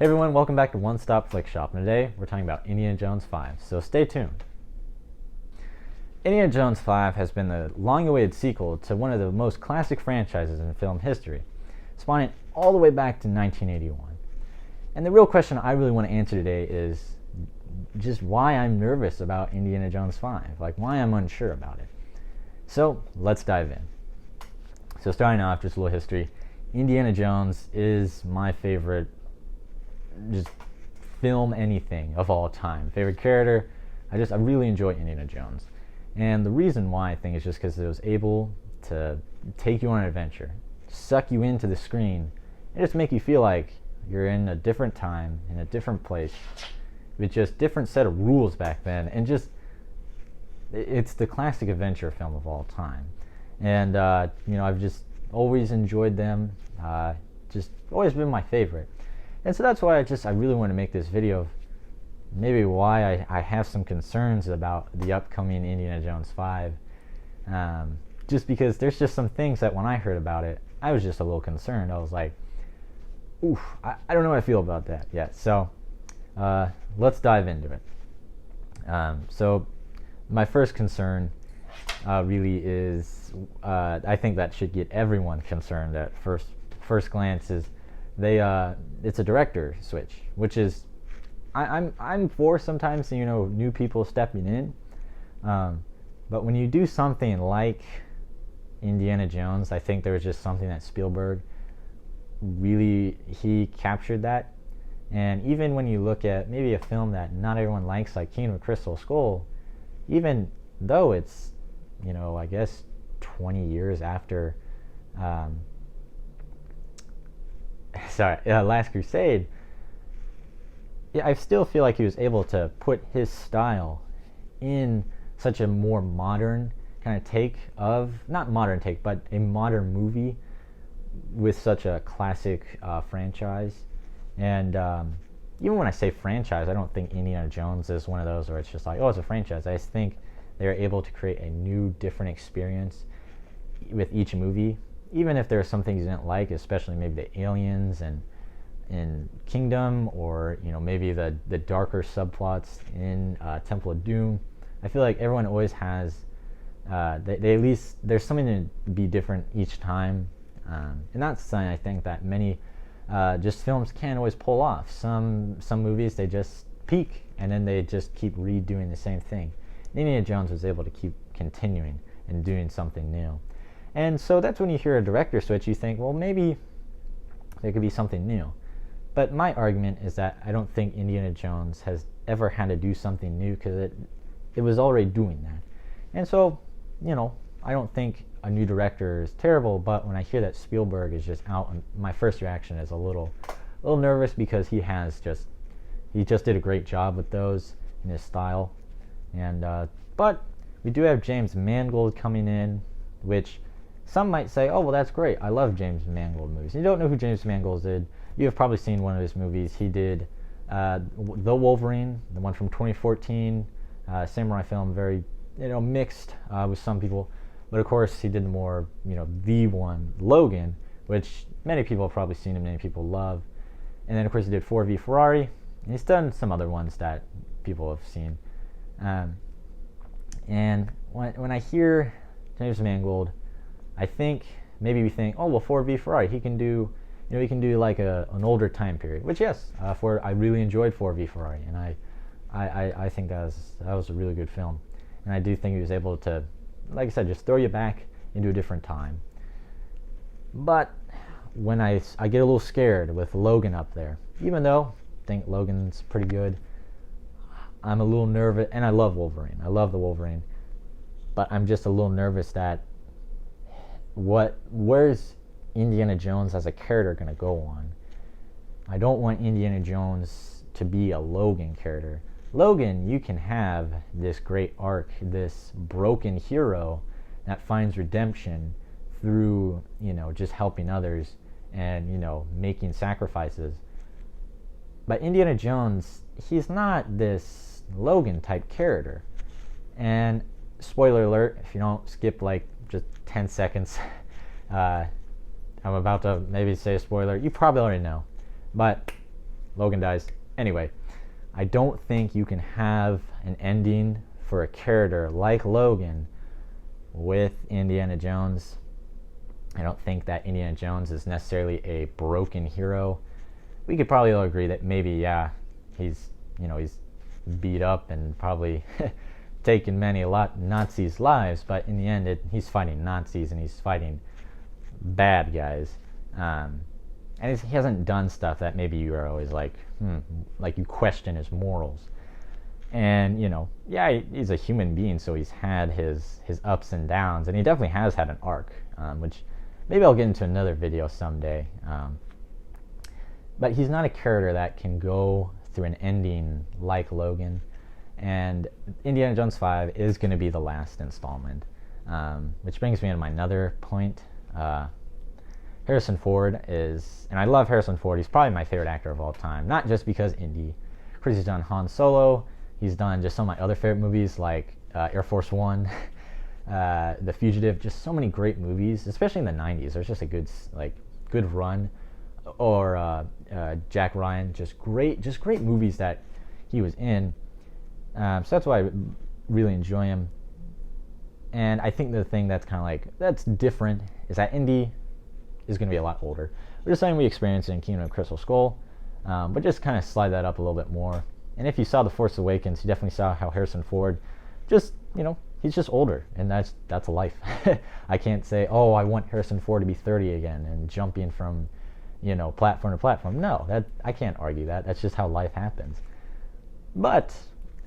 Hey everyone, welcome back to One Stop Flick Shop, and today we're talking about Indiana Jones 5, so stay tuned. Indiana Jones 5 has been the long-awaited sequel to one of the most classic franchises in film history, spawning all the way back to 1981. And the real question I really want to answer today is just why I'm nervous about Indiana Jones 5, like why I'm unsure about it. So let's dive in. So starting off, just a little history. Indiana Jones is my favorite just film anything of all time. Favorite character. I really enjoy Indiana Jones. And the reason why I think is just because it was able to take you on an adventure, suck you into the screen, and just make you feel like you're in a different time, in a different place, with just different set of rules back then, and just it's the classic adventure film of all time. And I've just always enjoyed them. Just always been my favorite. And so that's why I really want to make this video of maybe why I have some concerns about the upcoming Indiana Jones 5. Just because there's just some things that when I heard about it, I was just a little concerned. I was like, oof, I don't know how I feel about that yet. So let's dive into it. So my first concern really is, I think that should get everyone concerned at first glance, is it's a director switch, which is I'm for sometimes new people stepping in, but when you do something like Indiana Jones, I think there was just something that Spielberg really he captured that. And even when you look at maybe a film that not everyone likes, like Kingdom of Crystal Skull, even though it's I guess 20 years after Last Crusade, I still feel like he was able to put his style in such a more modern kind of take of, not modern take, but a modern movie with such a classic franchise. And even when I say franchise, I don't think Indiana Jones is one of those where it's just like, oh, it's a franchise. I just think they're able to create a new, different experience with each movie. Even if there are some things you didn't like, especially maybe the aliens and in Kingdom, or maybe the darker subplots in Temple of Doom, I feel like everyone always has they at least there's something to be different each time, and that's something I think that many just films can't always pull off. Some movies, they just peak and then they just keep redoing the same thing. Indiana Jones was able to keep continuing and doing something new. And so that's when you hear a director switch, you think, well, maybe there could be something new. But my argument is that I don't think Indiana Jones has ever had to do something new, because it was already doing that. And so, I don't think a new director is terrible, but when I hear that Spielberg is just out, my first reaction is a little nervous, because he just did a great job with those in his style. And but we do have James Mangold coming in, which some might say, oh, well, that's great. I love James Mangold movies. You don't know who James Mangold did. You have probably seen one of his movies. He did The Wolverine, the one from 2014, samurai film, very mixed with some people. But of course, he did the more the one, Logan, which many people have probably seen and many people love. And then of course he did 4v Ferrari, and he's done some other ones that people have seen. And when I hear James Mangold, I think maybe we think, oh, well, 4v Ferrari, he can do like an older time period, which yes, I really enjoyed 4v Ferrari, and I think that was a really good film, and I do think he was able to, like I said, just throw you back into a different time. But when I get a little scared with Logan up there, even though I think Logan's pretty good, I'm a little nervous, and I love Wolverine. I love the Wolverine, but I'm just a little nervous that where's Indiana Jones as a character going to go on? I don't want Indiana Jones to be a Logan character. Logan, you can have this great arc, this broken hero that finds redemption through, just helping others and, making sacrifices. But Indiana Jones, he's not this Logan type character. And spoiler alert, if you don't skip like just 10 seconds, I'm about to maybe say a spoiler. You probably already know. But Logan dies. Anyway, I don't think you can have an ending for a character like Logan with Indiana Jones. I don't think that Indiana Jones is necessarily a broken hero. We could probably all agree that maybe, yeah, he's beat up and probably taken many Nazis' lives, but in the end, he's fighting Nazis and he's fighting bad guys. And he hasn't done stuff that maybe you are always like you question his morals. And, yeah, he's a human being, so he's had his ups and downs, and he definitely has had an arc, which maybe I'll get into another video someday. But he's not a character that can go through an ending like Logan. And Indiana Jones 5 is going to be the last installment. Which brings me to my another point. Harrison Ford is, and I love Harrison Ford, he's probably my favorite actor of all time. Not just because Indy. Of course, he's done Han Solo. He's done just some of my other favorite movies like Air Force One, The Fugitive, just so many great movies, especially in the 90s. There's just a good run. Or Jack Ryan, just great movies that he was in. So that's why I really enjoy him. And I think the thing that's kind of that's different is that Indy is going to be a lot older. We're just saying we experienced it in Kingdom of Crystal Skull, but just kind of slide that up a little bit more. And if you saw The Force Awakens, you definitely saw how Harrison Ford just, he's just older, and that's a life. I can't say, oh, I want Harrison Ford to be 30 again and jumping from, platform to platform. No, I can't argue that. That's just how life happens. But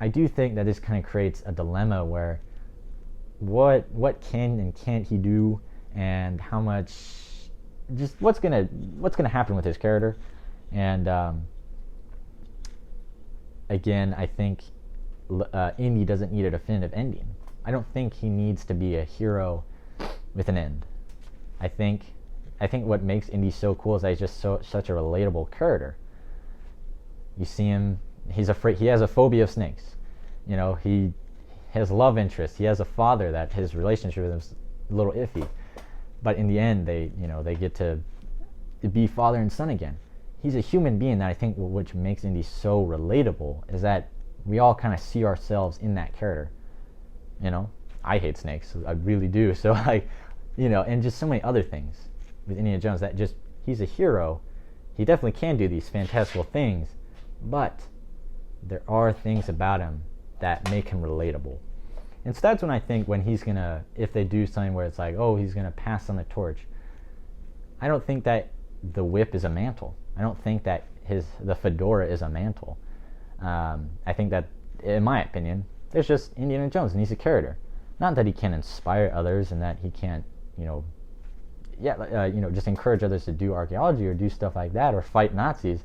I do think that this kind of creates a dilemma where what can and can't he do, and how much, just what's gonna happen with his character. And again, I think Indy doesn't need a definitive ending. I don't think he needs to be a hero with an end. I think what makes Indy so cool is that he's just such a relatable character. You see him, he's afraid, he has a phobia of snakes. He has love interest. He has a father that his relationship with him is a little iffy. But in the end, they get to be father and son again. He's a human being that I think which makes Indy so relatable is that we all kind of see ourselves in that character. I hate snakes. I really do. So and just so many other things with Indiana Jones that just, he's a hero. He definitely can do these fantastical things, but there are things about him that make him relatable. And so that's when I think when he's gonna, if they do something where it's like, oh, he's gonna pass on the torch, I don't think that the whip is a mantle. I don't think that the fedora is a mantle. I think that, in my opinion, there's just Indiana Jones and he's a character. Not that he can't inspire others and that he can't, just encourage others to do archaeology or do stuff like that or fight Nazis.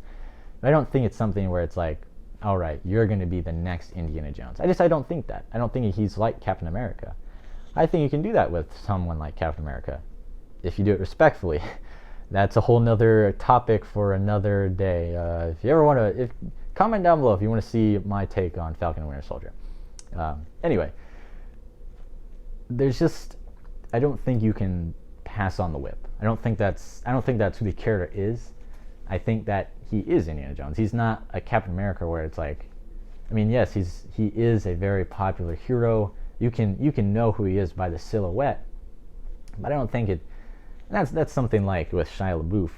But I don't think it's something where it's like, all right, you're going to be the next Indiana Jones. I don't think that. I don't think he's like Captain America. I think you can do that with someone like Captain America if you do it respectfully. That's a whole nother topic for another day. If you ever want to, comment down below if you want to see my take on Falcon and Winter Soldier. Anyway, I don't think you can pass on the whip. I don't think that's who the character is. I think that he is Indiana Jones. He's not a Captain America where it's like, yes, he is a very popular hero. You can know who he is by the silhouette, but I don't think it. That's something like with Shia LaBeouf.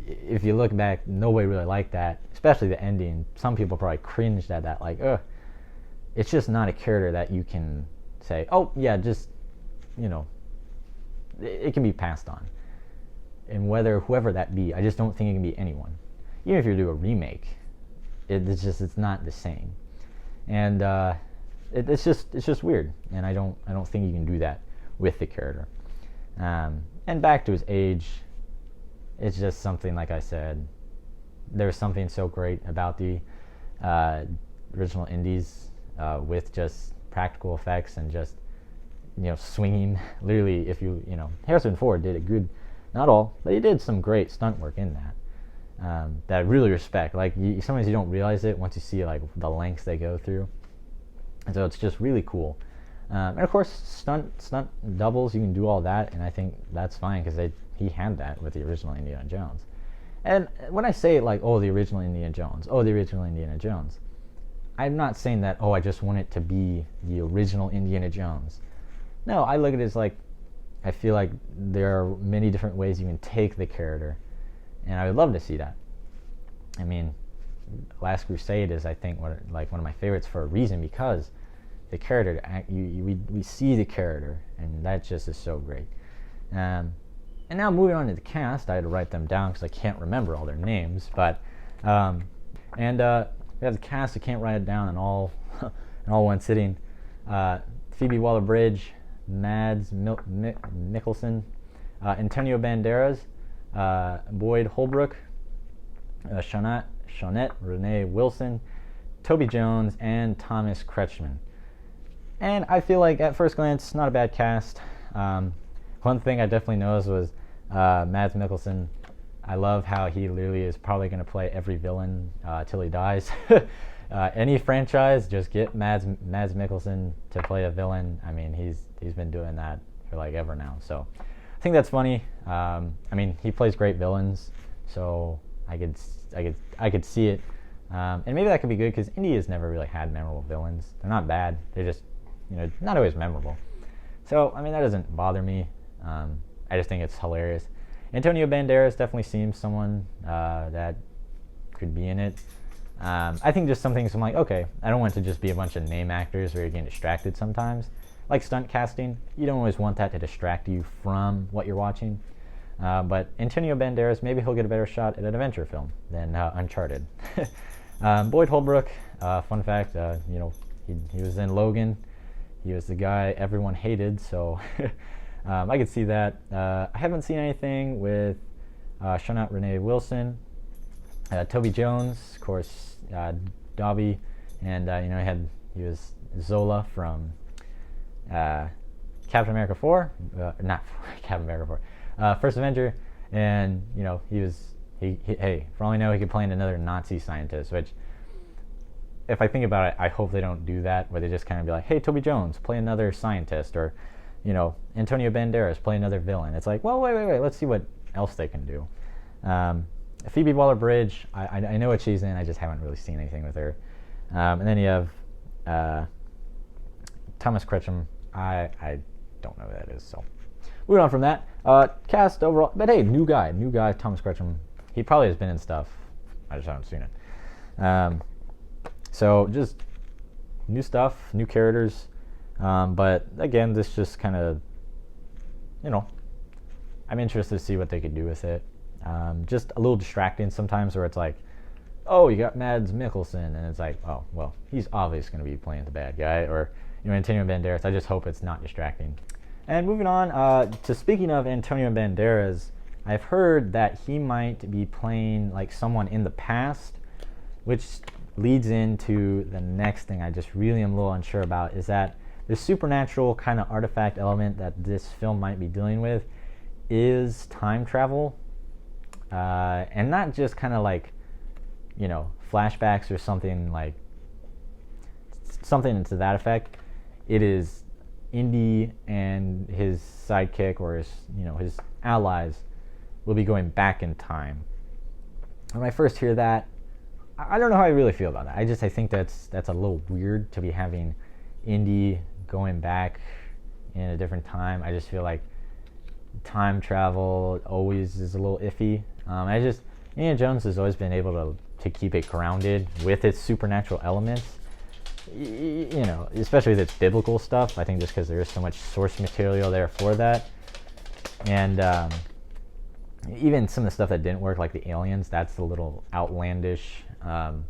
If you look back, nobody really liked that, especially the ending. Some people probably cringed at that, like, ugh. It's just not a character that you can say, oh yeah, just, it can be passed on. And whoever that be, I just don't think it can be anyone. Even if you do a remake, it's not the same. And it's just weird. And I don't think you can do that with the character. And back to his age, it's just something, like I said, there's something so great about the original Indies with just practical effects and just, swinging. Literally, if Harrison Ford did a good, not all, but he did some great stunt work in that. That I really respect. Like, sometimes you don't realize it once you see the lengths they go through. And so it's just really cool. And of course, stunt doubles, you can do all that, and I think that's fine because he had that with the original Indiana Jones. And when I say like, oh, the original Indiana Jones, oh, the original Indiana Jones, I'm not saying that, oh, I just want it to be the original Indiana Jones. No, I look at it as like, I feel like there are many different ways you can take the character, and I would love to see that. I mean, Last Crusade is, I think, one of my favorites for a reason, because the character, we see the character, and that just is so great. And now moving on to the cast, I had to write them down because I can't remember all their names, but we have the cast. I can't write it down in all in all one sitting. Phoebe Waller-Bridge, Mads Mikkelsen, Antonio Banderas, Boyd Holbrook, Shawnette Renee Wilson, Toby Jones, and Thomas Kretschmann. And I feel like at first glance, not a bad cast. One thing I definitely noticed was Mads Mikkelsen. I love how he literally is probably going to play every villain till he dies. Any franchise, just get Mads Mikkelsen to play a villain. I mean, he's been doing that for like ever now. So I think that's funny. I mean, he plays great villains, so I could see it. And maybe that could be good, because Indy has never really had memorable villains. They're not bad. They're just, not always memorable. So, I mean, that doesn't bother me. I just think it's hilarious. Antonio Banderas definitely seems someone that could be in it. I think just some things I'm like, okay, I don't want it to just be a bunch of name actors where you're getting distracted sometimes. Like stunt casting, you don't always want that to distract you from what you're watching. But Antonio Banderas, maybe he'll get a better shot at an adventure film than Uncharted. Boyd Holbrook, fun fact, he was in Logan. He was the guy everyone hated, so I could see that. I haven't seen anything with Shawnette Renee Wilson, Toby Jones, of course, Dobby, and he was Zola from Captain America 4, not Captain America 4, First Avenger, and hey, for all I know, he could play another Nazi scientist, which, if I think about it, I hope they don't do that, where they just kind of be like, hey, Toby Jones, play another scientist, or, Antonio Banderas, play another villain. It's like, well, wait, let's see what else they can do. Phoebe Waller-Bridge, I know what she's in, I just haven't really seen anything with her. And then you have Thomas Kretschmann. I don't know who that is, so moving on from that. Cast overall, but hey, new guy, Thomas Kretschmann. He probably has been in stuff, I just haven't seen it. So just new stuff, new characters, but again, this just kind of, I'm interested to see what they could do with it. Just a little distracting sometimes, where it's like, oh, you got Mads Mikkelsen, and it's like, oh, well, he's obviously going to be playing the bad guy, or Antonio Banderas. I just hope it's not distracting. And moving on to speaking of Antonio Banderas, I've heard that he might be playing like someone in the past, which leads into the next thing I just really am a little unsure about, is that the supernatural kind of artifact element that this film might be dealing with is time travel, and not just kind of like, flashbacks or something to that effect. It is Indy and his sidekick, or his allies, will be going back in time. When I first hear that, I don't know how I really feel about that. I think that's a little weird to be having Indy going back in a different time. I just feel like time travel always is a little iffy. Indiana Jones has always been able to keep it grounded with its supernatural elements. Especially with its biblical stuff. I think just because there is so much source material there for that. And even some of the stuff that didn't work, like the aliens, that's a little outlandish. Even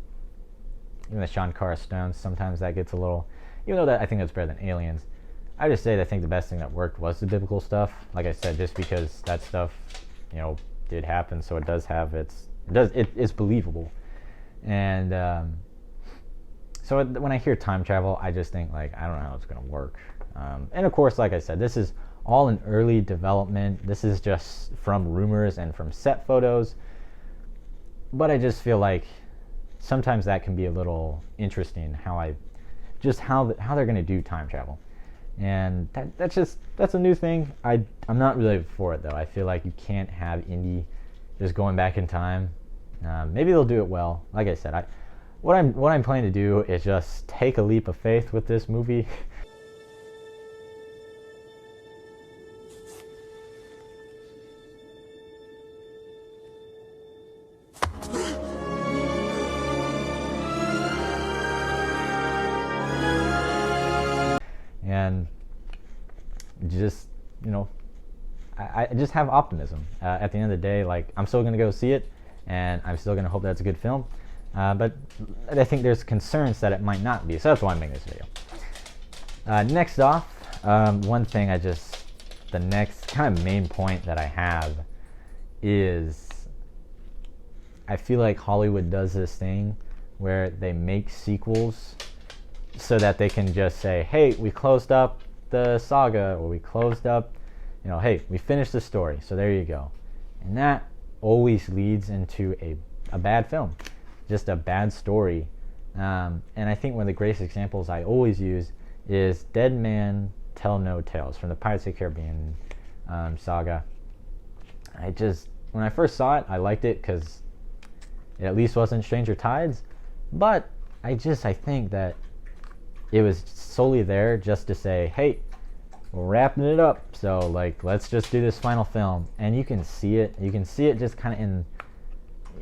the Sean Connery Stones, sometimes that gets a little, even though I think that's better than Aliens. I just say that I think the best thing that worked was the biblical stuff. Like I said, just because that stuff, did happen, so it does have it's believable. And so when I hear time travel, I just think like, I don't know how it's going to work. And of course, like I said, this is all in early development. This is just from rumors and from set photos. But I just feel like sometimes that can be a little interesting, how they're going to do time travel. And that's a new thing. I'm not really for it, though. I feel like you can't have Indy just going back in time. Maybe they'll do it well. Like I said, what I'm planning to do is just take a leap of faith with this movie. And just, I just have optimism. At the end of the day, like, I'm still going to go see it, and I'm still going to hope that's a good film. But I think there's concerns that it might not be, so that's why I'm making this video. Next off, one thing the next kind of main point that I have is I feel like Hollywood does this thing where they make sequels so that they can just say, hey, we closed up the saga, or we closed up, hey, we finished the story, so there you go. And that always leads into a bad film, just a bad story. And I think one of the greatest examples I always use is Dead Man Tell No Tales from the Pirates of the Caribbean saga. When I first saw it, I liked it because it at least wasn't Stranger Tides, but I think that it was solely there just to say, hey, we're wrapping it up, so like, let's just do this final film. And you can see it just kind of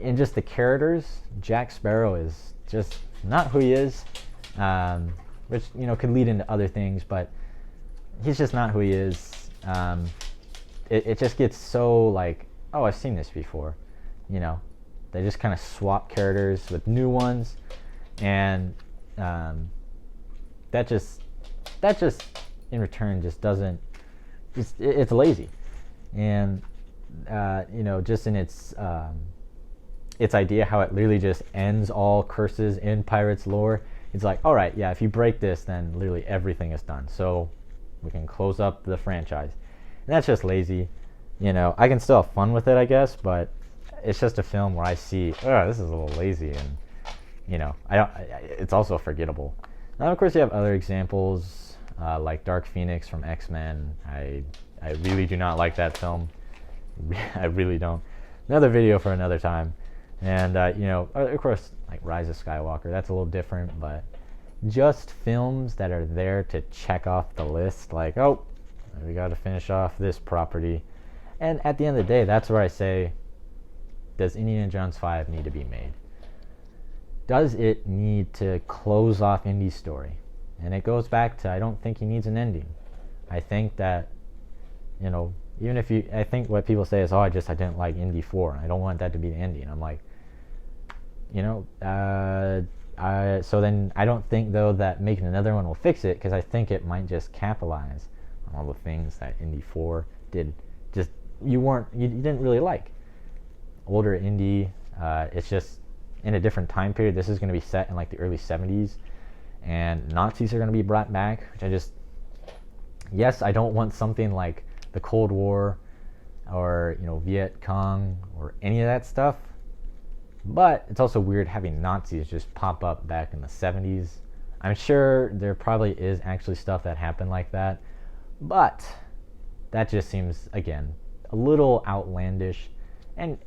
in just the characters. Jack Sparrow is just not who he is, which could lead into other things, but he's just not who he is. It just gets so like, oh, I've seen this before. They just kind of swap characters with new ones, and that just in return just doesn't, it's lazy. And just in its idea how it literally just ends all curses in Pirates lore. It's like, all right, yeah, if you break this, then literally everything is done, so we can close up the franchise. And that's just lazy. I can still have fun with it, I guess, but it's just a film where I see, oh, this is a little lazy, and it's also forgettable. Now, of course, you have other examples, like Dark Phoenix from X-Men. I really do not like that film. I really don't. Another video for another time. And, of course, like Rise of Skywalker, that's a little different, but just films that are there to check off the list, like, oh, we got to finish off this property. And at the end of the day, that's where I say, does Indiana Jones 5 need to be made? Does it need to close off Indy's story? And it goes back to, I don't think he needs an ending. I think that, even if I think what people say is, oh, I didn't like Indy 4. I don't want that to be the ending. I'm like, so then I don't think, though, that making another one will fix it, because I think it might just capitalize on all the things that Indy 4 did. Just, you didn't really like. Older Indy, it's just in a different time period. This is going to be set in like the early 70s, and Nazis are going to be brought back, which yes, I don't want something like the Cold War or Viet Cong or any of that stuff, but it's also weird having Nazis just pop up back in the 70s. I'm sure there probably is actually stuff that happened like that, but that just seems, again, a little outlandish. And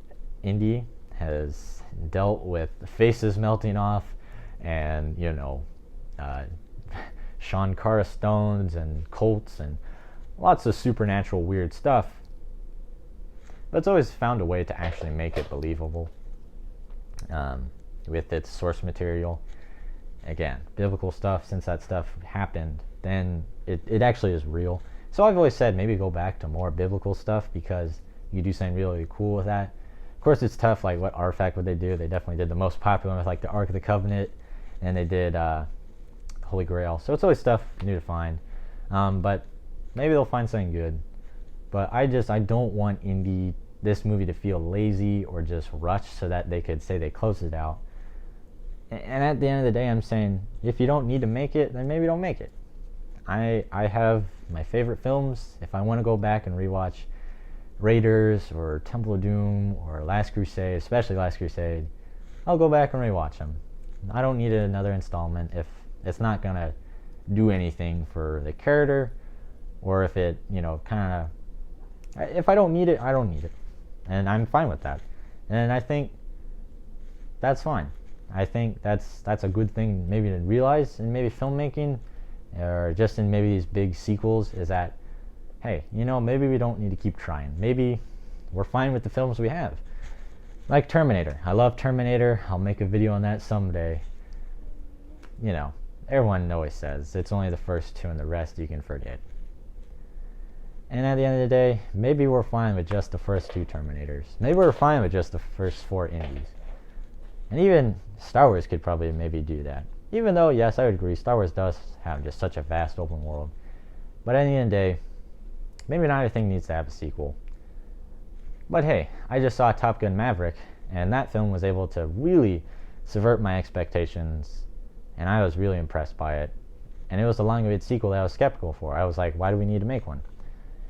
Indy has dealt with faces melting off, and Sean Cara stones and cults and lots of supernatural weird stuff, but it's always found a way to actually make it believable with its source material. Again, biblical stuff, since that stuff happened, then it actually is real. So I've always said maybe go back to more biblical stuff, because you do something really cool with that. Of course, it's tough, like what artifact would they do? They definitely did the most popular one with like the Ark of the Covenant, and they did Holy Grail. So it's always stuff new to find, but maybe they'll find something good. But I don't want this movie to feel lazy or just rushed so that they could say they closed it out. And at the end of the day, I'm saying, if you don't need to make it, then maybe don't make it. I have my favorite films. If I want to go back and rewatch Raiders or Temple of Doom or Last Crusade, especially Last Crusade, I'll go back and rewatch them. I don't need another installment if it's not going to do anything for the character, or if it, if I don't need it, I don't need it. And I'm fine with that. And I think that's fine. I think that's a good thing maybe to realize in maybe filmmaking, or just in maybe these big sequels, is that, hey, maybe we don't need to keep trying. Maybe we're fine with the films we have. Like Terminator. I love Terminator. I'll make a video on that someday. Everyone always says it's only the first two and the rest you can forget. And at the end of the day, maybe we're fine with just the first two Terminators. Maybe we're fine with just the first 4 indies. And even Star Wars could probably maybe do that. Even though, yes, I would agree, Star Wars does have just such a vast open world. But at the end of the day, maybe not everything needs to have a sequel. But hey, I just saw Top Gun Maverick, and that film was able to really subvert my expectations, and I was really impressed by it. And it was a long-awaited sequel that I was skeptical for. I was like, why do we need to make one?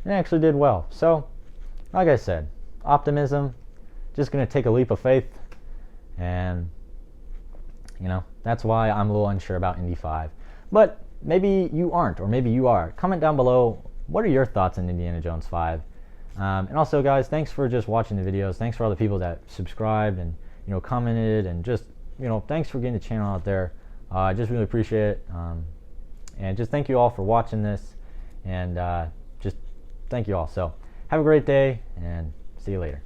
And it actually did well. So, like I said, optimism, just going to take a leap of faith, and that's why I'm a little unsure about Indy 5. But maybe you aren't, or maybe you are. Comment down below, what are your thoughts on Indiana Jones 5? And also, guys, thanks for just watching the videos. Thanks for all the people that subscribed and commented, and just thanks for getting the channel out there. I just really appreciate it. And just thank you all for watching this, and just thank you all. So have a great day, and see you later.